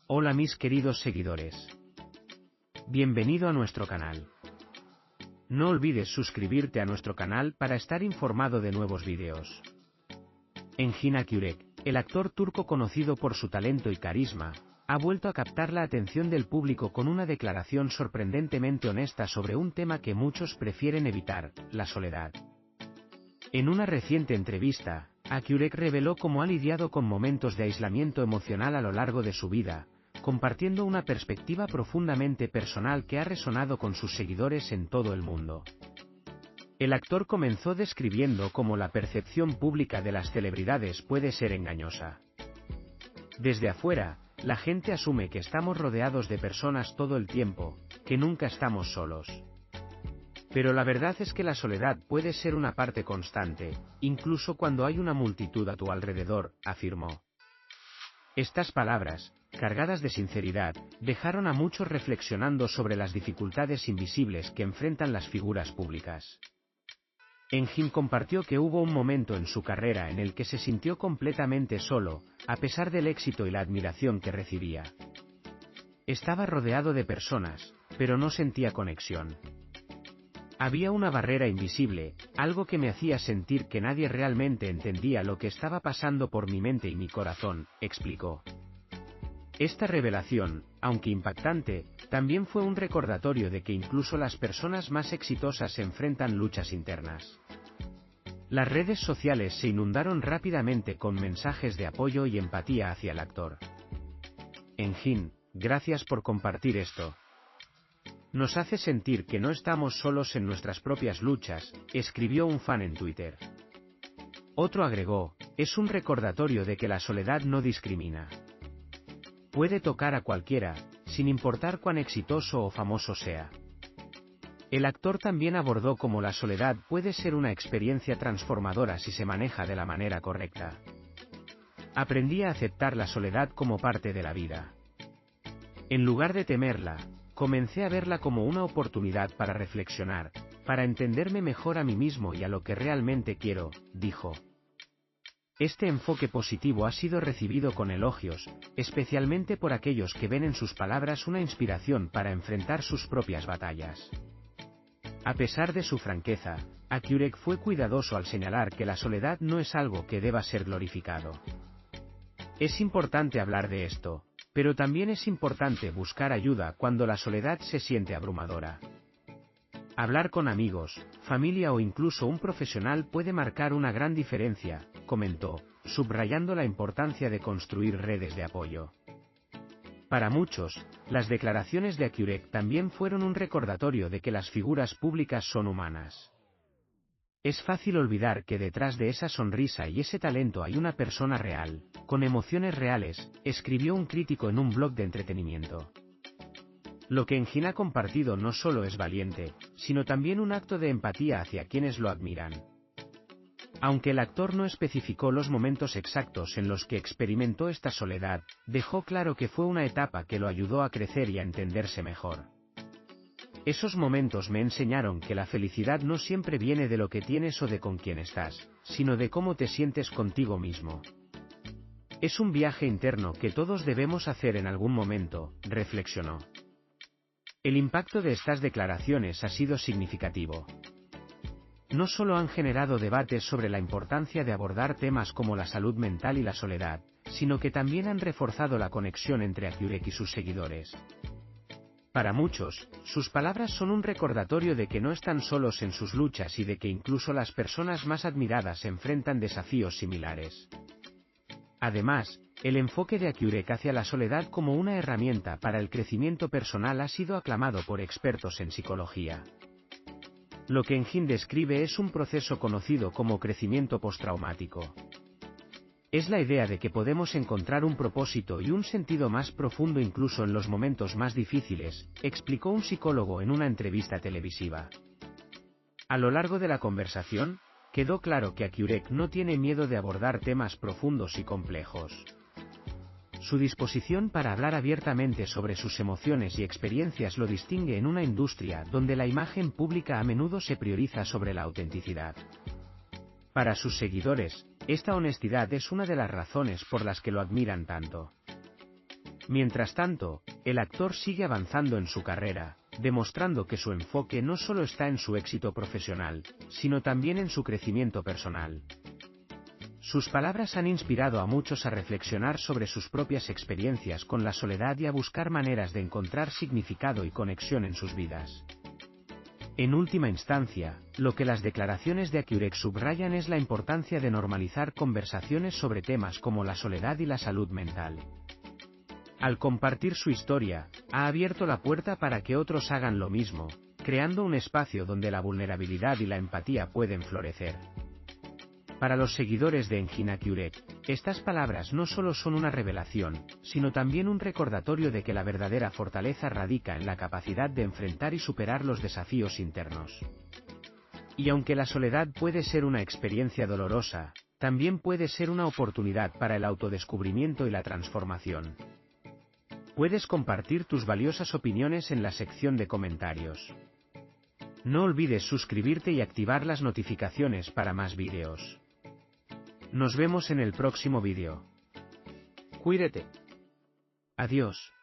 Hola mis queridos seguidores. Bienvenido a nuestro canal. No olvides suscribirte a nuestro canal para estar informado de nuevos vídeos. Engin Akyürek, el actor turco conocido por su talento y carisma, ha vuelto a captar la atención del público con una declaración sorprendentemente honesta sobre un tema que muchos prefieren evitar, la soledad. En una reciente entrevista, Akyürek reveló cómo ha lidiado con momentos de aislamiento emocional a lo largo de su vida, compartiendo una perspectiva profundamente personal que ha resonado con sus seguidores en todo el mundo. El actor comenzó describiendo cómo la percepción pública de las celebridades puede ser engañosa. Desde afuera, la gente asume que estamos rodeados de personas todo el tiempo, que nunca estamos solos. Pero la verdad es que la soledad puede ser una parte constante, incluso cuando hay una multitud a tu alrededor, afirmó. Estas palabras, cargadas de sinceridad, dejaron a muchos reflexionando sobre las dificultades invisibles que enfrentan las figuras públicas. Engin compartió que hubo un momento en su carrera en el que se sintió completamente solo, a pesar del éxito y la admiración que recibía. Estaba rodeado de personas, pero no sentía conexión. Había una barrera invisible, algo que me hacía sentir que nadie realmente entendía lo que estaba pasando por mi mente y mi corazón, explicó. Esta revelación, aunque impactante, también fue un recordatorio de que incluso las personas más exitosas enfrentan luchas internas. Las redes sociales se inundaron rápidamente con mensajes de apoyo y empatía hacia el actor. Engin, gracias por compartir esto. Nos hace sentir que no estamos solos en nuestras propias luchas, escribió un fan en Twitter. Otro agregó, es un recordatorio de que la soledad no discrimina. Puede tocar a cualquiera, sin importar cuán exitoso o famoso sea. El actor también abordó cómo la soledad puede ser una experiencia transformadora si se maneja de la manera correcta. Aprendí a aceptar la soledad como parte de la vida. En lugar de temerla, comencé a verla como una oportunidad para reflexionar, para entenderme mejor a mí mismo y a lo que realmente quiero, dijo. Este enfoque positivo ha sido recibido con elogios, especialmente por aquellos que ven en sus palabras una inspiración para enfrentar sus propias batallas. A pesar de su franqueza, Akyürek fue cuidadoso al señalar que la soledad no es algo que deba ser glorificado. Es importante hablar de esto, pero también es importante buscar ayuda cuando la soledad se siente abrumadora. Hablar con amigos, familia o incluso un profesional puede marcar una gran diferencia, comentó, subrayando la importancia de construir redes de apoyo. Para muchos, las declaraciones de Akyürek también fueron un recordatorio de que las figuras públicas son humanas. Es fácil olvidar que detrás de esa sonrisa y ese talento hay una persona real, con emociones reales, escribió un crítico en un blog de entretenimiento. Lo que Engin ha compartido no solo es valiente, sino también un acto de empatía hacia quienes lo admiran. Aunque el actor no especificó los momentos exactos en los que experimentó esta soledad, dejó claro que fue una etapa que lo ayudó a crecer y a entenderse mejor. Esos momentos me enseñaron que la felicidad no siempre viene de lo que tienes o de con quién estás, sino de cómo te sientes contigo mismo. Es un viaje interno que todos debemos hacer en algún momento, reflexionó. El impacto de estas declaraciones ha sido significativo. No solo han generado debates sobre la importancia de abordar temas como la salud mental y la soledad, sino que también han reforzado la conexión entre Akyürek y sus seguidores. Para muchos, sus palabras son un recordatorio de que no están solos en sus luchas y de que incluso las personas más admiradas enfrentan desafíos similares. Además, el enfoque de Akyürek hacia la soledad como una herramienta para el crecimiento personal ha sido aclamado por expertos en psicología. Lo que Engin describe es un proceso conocido como crecimiento postraumático. Es la idea de que podemos encontrar un propósito y un sentido más profundo incluso en los momentos más difíciles, explicó un psicólogo en una entrevista televisiva. A lo largo de la conversación, quedó claro que Akyürek no tiene miedo de abordar temas profundos y complejos. Su disposición para hablar abiertamente sobre sus emociones y experiencias lo distingue en una industria donde la imagen pública a menudo se prioriza sobre la autenticidad. Para sus seguidores, esta honestidad es una de las razones por las que lo admiran tanto. Mientras tanto, el actor sigue avanzando en su carrera, demostrando que su enfoque no solo está en su éxito profesional, sino también en su crecimiento personal. Sus palabras han inspirado a muchos a reflexionar sobre sus propias experiencias con la soledad y a buscar maneras de encontrar significado y conexión en sus vidas. En última instancia, lo que las declaraciones de Akyurek subrayan es la importancia de normalizar conversaciones sobre temas como la soledad y la salud mental. Al compartir su historia, ha abierto la puerta para que otros hagan lo mismo, creando un espacio donde la vulnerabilidad y la empatía pueden florecer. Para los seguidores de Engin Akyurek, estas palabras no solo son una revelación, sino también un recordatorio de que la verdadera fortaleza radica en la capacidad de enfrentar y superar los desafíos internos. Y aunque la soledad puede ser una experiencia dolorosa, también puede ser una oportunidad para el autodescubrimiento y la transformación. Puedes compartir tus valiosas opiniones en la sección de comentarios. No olvides suscribirte y activar las notificaciones para más vídeos. Nos vemos en el próximo vídeo. Cuídate. Adiós.